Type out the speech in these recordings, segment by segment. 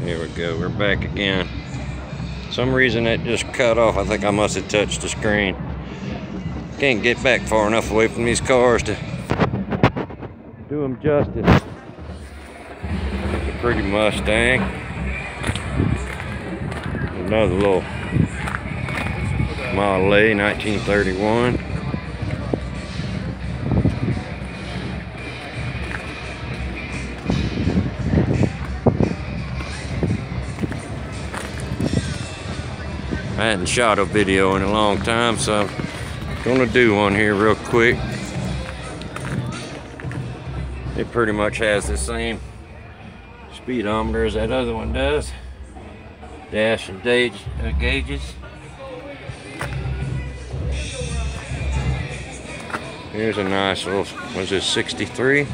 Here we go, we're back again. Some reason that just cut off. I think I must have touched the screen. Can't get back far enough away from these cars to do them justice. It's a pretty Mustang. Another little Model A, 1931. I hadn't shot a video in a long time, so I'm gonna do one here real quick. It pretty much has the same speedometer as that other one does. Dash and gauges. Here's a nice little, was this 63?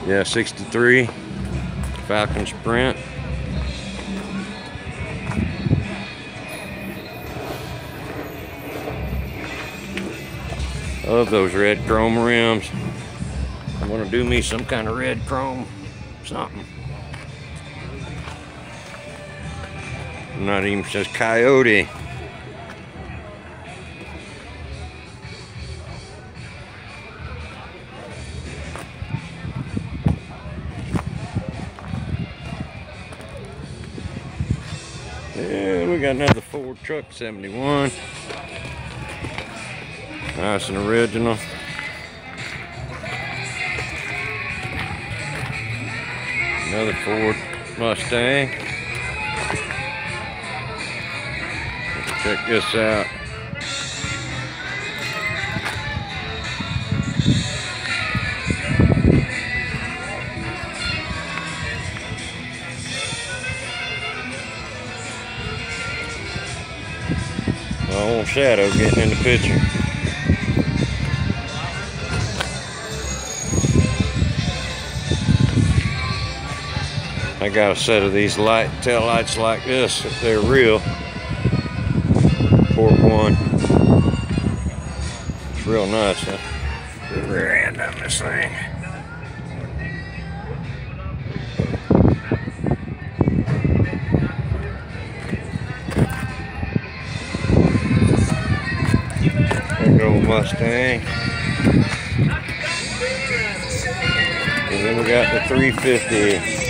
Yeah, 63 Falcon Sprint. Love those red chrome rims. I'm gonna do me some kind of red chrome something. Not even just Coyote. Yeah, we got another Ford truck, 71. Nice and original. Another Ford Mustang. Check this out. My own shadow getting in the picture. I got a set of these tail lights like this if they're real. Port one. It's real nice, huh? The rear end of this thing. There goes Mustang. And then we got the 350.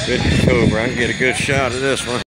50 Cobra. I can get a good shot of this one.